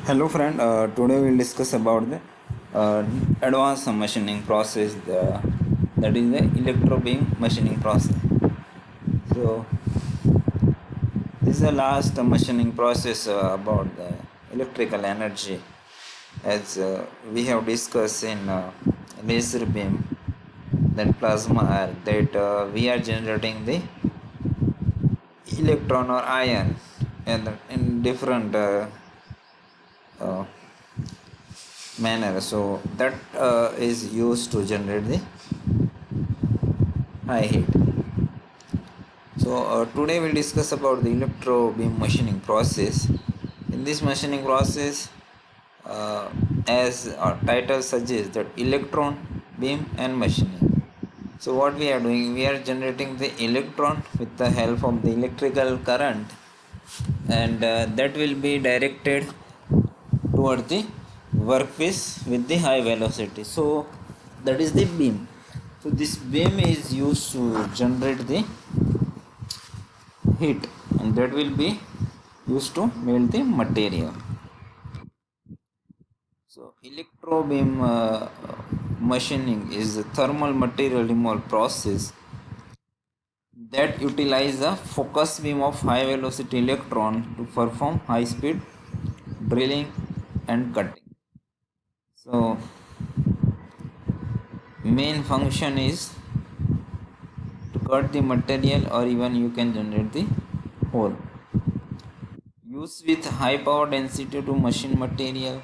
Hello friend, today we'll discuss about the advanced machining process, that is the electro beam machining process. So this is the last machining process about the electrical energy, as we have discussed in laser beam, then plasma arc, that we are generating the electron or ion and in different uh, manner. So that is used to generate the high heat. So today we'll discuss about the electro beam machining process. In this machining process, as our title suggests, that electron beam and machining. So what we are doing, we are generating the electron with the help of the electrical current, and that will be directed toward the workpiece with the high velocity. So that is the beam. So this beam is used to generate the heat, and that will be used to melt the material. So electro beam machining is a thermal material removal process that utilize a focus beam of high velocity electron to perform high speed drilling and cutting. So main function is to cut the material, or even you can generate the hole. Use with high power density to machine material.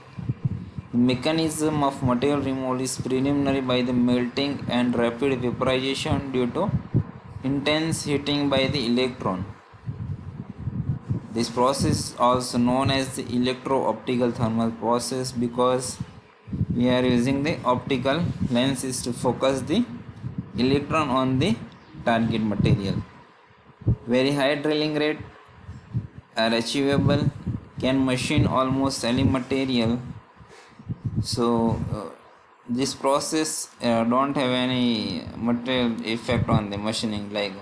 The mechanism of material removal is preliminary by the melting and rapid vaporization due to intense heating by the electron. This process also known as the electro-optical thermal process, because we are using the optical lenses to focus the electron on the target material. Very high drilling rate are achievable, can machine almost any material. So this process don't have any material effect on the machining, like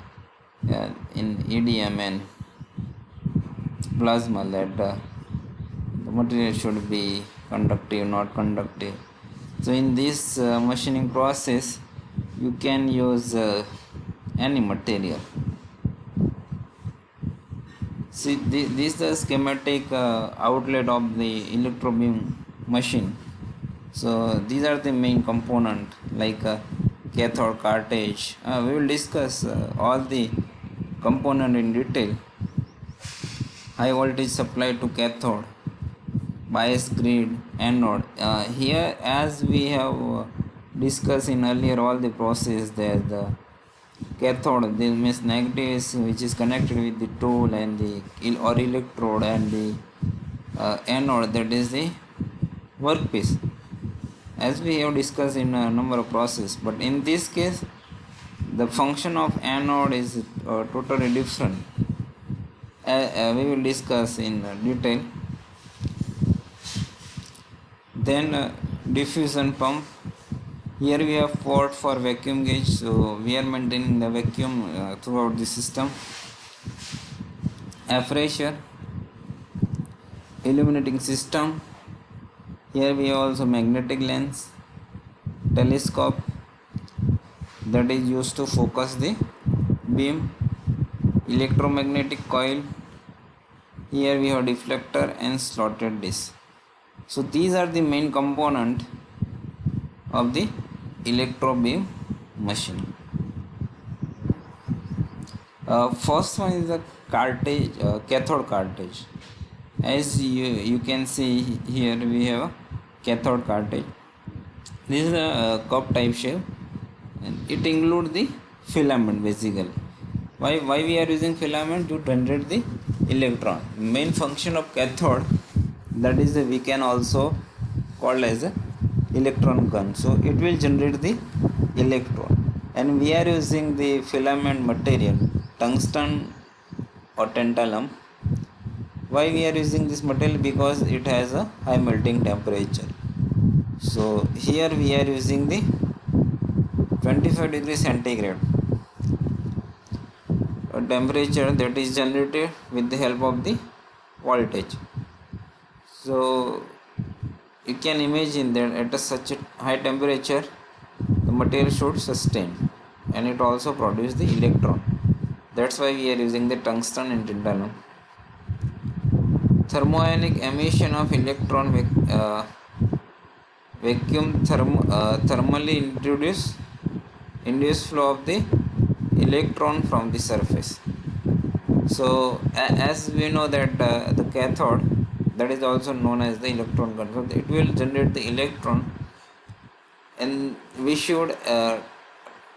in EDM and plasma, that the material should be conductive, not conductive. So in this machining process, you can use any material. See, this is the schematic outlet of the electro beam machine. So these are the main component, like cathode cartridge. We will discuss all the component in detail. High voltage supply to cathode, bias grid, anode. Here, as we have discussed in earlier all the process, there the cathode, this means negative is which is connected with the tool and the or electrode, and the anode, that is the workpiece, as we have discussed in a number of processes. But in this case, the function of anode is totally different. We will discuss in detail. Then diffusion pump. Here we have port for vacuum gauge, so we are maintaining the vacuum throughout the system. Aperture, illuminating system. Here we have also magnetic lens, telescope, that is used to focus the beam, electromagnetic coil. Here we have deflector and slotted disc. So these are the main component of the electro beam machine. First one is the cartridge, cathode cartridge. As you can see here, we have a cathode cartridge. This is a cup type shape, and it includes the filament basically. Why we are using filament? To generate the electron. Main function of cathode, that is we can also call as a electron gun. So it will generate the electron, and we are using the filament material, tungsten or tantalum. Why we are using this material? Because it has a high melting temperature. So here we are using the 25 degrees centigrade temperature, that is generated with the help of the voltage. So you can imagine that at such a high temperature the material should sustain, and it also produces the electron. That's why we are using the tungsten and tantalum. Thermionic emission of electron thermally induce flow of the electron from the surface. So as we know that the cathode, that is also known as the electron conductor, it will generate the electron, and we should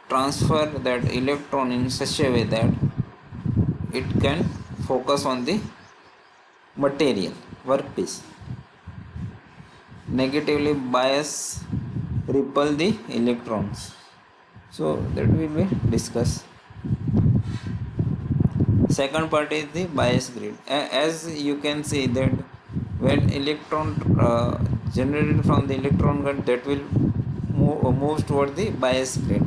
transfer that electron in such a way that it can focus on the material workpiece, negatively bias repel the electrons. So that will be discussed. Second part is the bias grid. As you can see that when electron generated from the electron grid, that will moves toward the bias grid.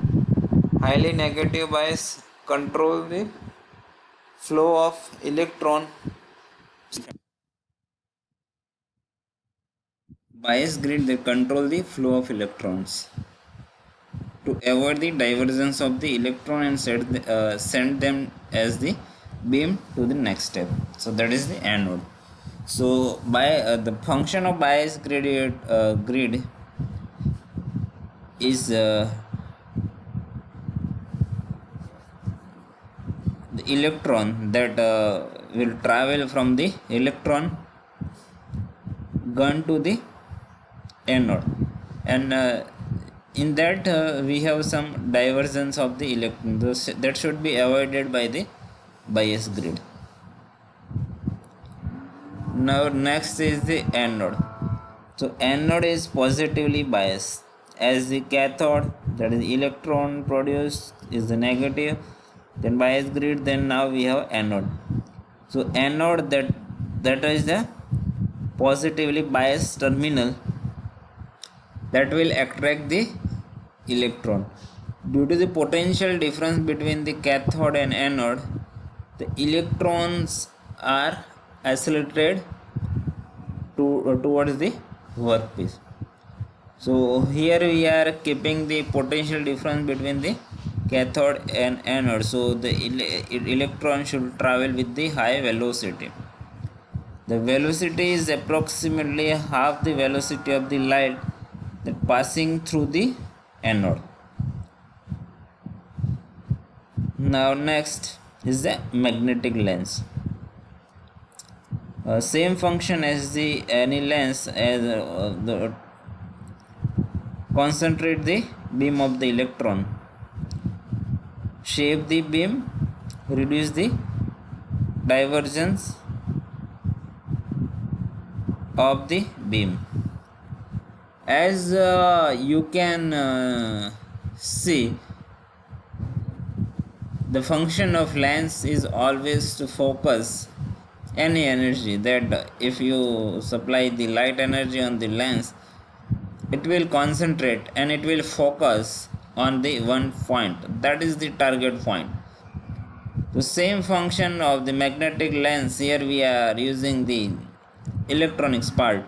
Highly negative bias control the flow of electron. Bias grid, they control the flow of electrons to avoid the divergence of the electron and send them as the beam to the next step. So that is the anode. So by the function of bias grid is the electron that will travel from the electron gun to the anode, and in that we have some divergence of the electron that should be avoided by the bias grid. Now next is the anode. So anode is positively biased, as the cathode, that is electron produced, is the negative, then bias grid, then now we have anode. So anode, that is the positively biased terminal that will attract the electron. Due to the potential difference between the cathode and anode, the electrons are accelerated towards the workpiece. So here we are keeping the potential difference between the cathode and anode. So the electron should travel with the high velocity. The velocity is approximately half the velocity of the light that passing through the anode. Now next is the magnetic lens. Same function as the any lens, as the concentrate the beam of the electron, shape the beam, reduce the divergence of the beam. As you can see, the function of lens is always to focus any energy, that if you supply the light energy on the lens, it will concentrate and it will focus on the one point, that is the target point. The same function of the magnetic lens, here we are using the electronics part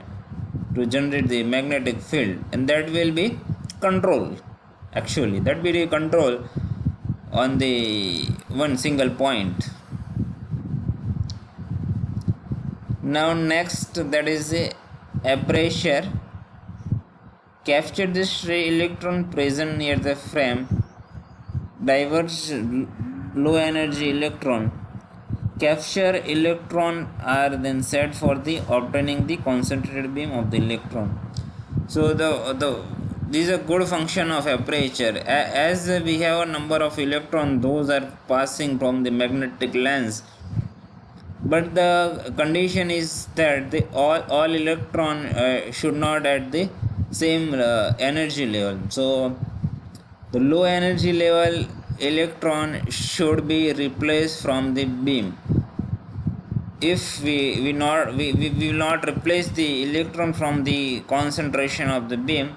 to generate the magnetic field, and that will be control, actually that will be control on the one single point. Now next, that is the aperture. Capture the stray electron present near the frame, diverge low energy electron. Capture electron are then set for the obtaining the concentrated beam of the electron. So this is a good function of aperture. As we have a number of electrons, those are passing from the magnetic lens, but the condition is that the all electron should not at the same energy level. So the low energy level electron should be replaced from the beam. If we will not replace the electron from the concentration of the beam,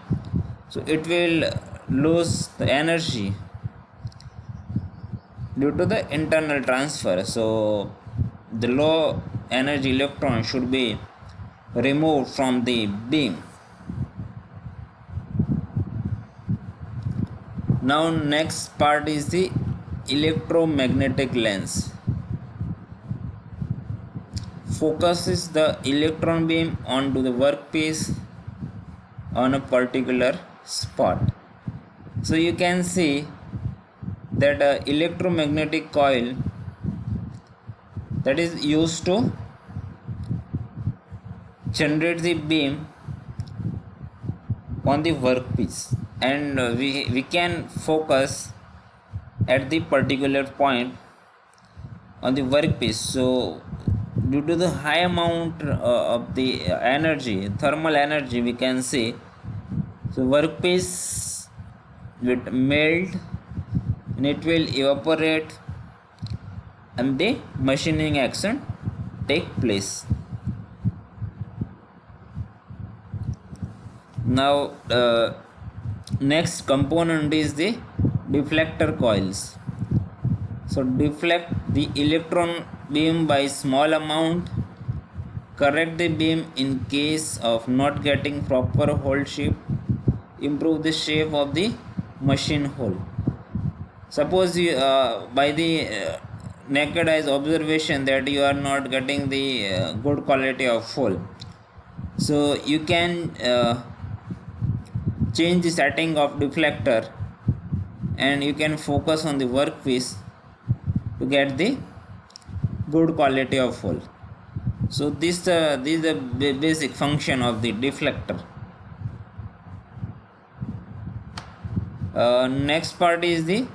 so it will lose the energy due to the internal transfer. So the low energy electron should be removed from the beam. Now next part is the electromagnetic lens. Focuses the electron beam onto the workpiece on a particular spot. So you can see that electromagnetic coil that is used to generate the beam on the workpiece, and we can focus at the particular point on the workpiece. So due to the high amount of the energy, thermal energy, we can see, so workpiece will melt and it will evaporate and the machining action take place. Now next component is the deflector coils. So deflect the electron beam by small amount, correct the beam in case of not getting proper hole shape, improve the shape of the machine hole. Suppose you by the naked eyes observation that you are not getting the good quality of hole, so you can change the setting of deflector and you can focus on the workpiece to get the good quality of hole. So this is the basic function of the deflector. Next part is the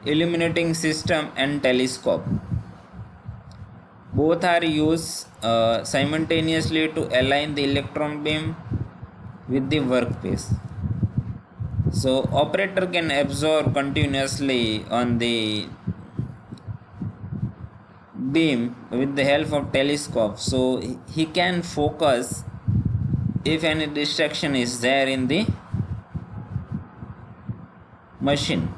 illuminating system and telescope. Both are used simultaneously to align the electron beam with the workpiece. So operator can observe continuously on the beam with the help of telescope, so he can focus if any distraction is there in the machine.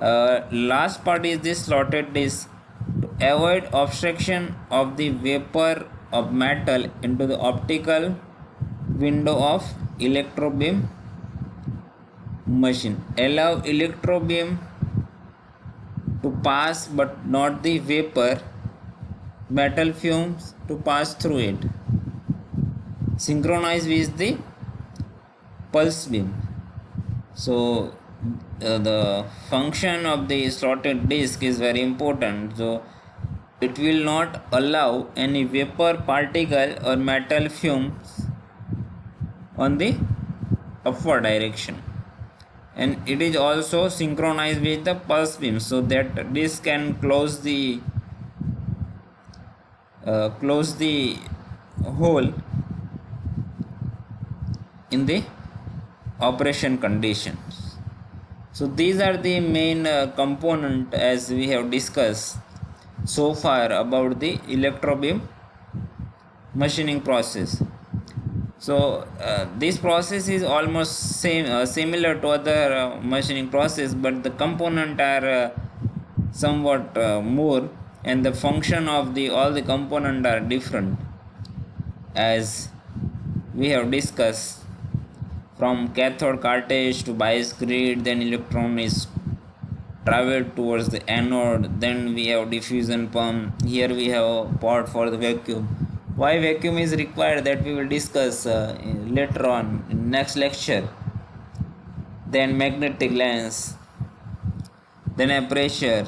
Last part is the slotted disc. To avoid obstruction of the vapor of metal into the optical window of electrobeam machine, allow electrobeam to pass but not the vapor metal fumes to pass through it. Synchronize with the pulse beam. So the function of the slotted disc is very important. So it will not allow any vapor particle or metal fumes on the upward direction, and it is also synchronized with the pulse beam, so that this can close the hole in the operation conditions. So these are the main component as we have discussed so far about the electrobeam machining process. So this process is almost similar to other machining process, but the component are somewhat more, and the function of the all the component are different, as we have discussed. From cathode cartridge to bias grid, then electron is traveled towards the anode, then we have diffusion pump, here we have a port for the vacuum. Why vacuum is required, that we will discuss later on in next lecture. Then magnetic lens, then aperture,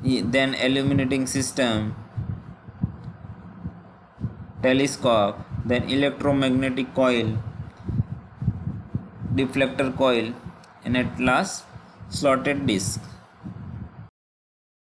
then illuminating system, telescope, then electromagnetic coil, deflector coil, and at last slotted disc.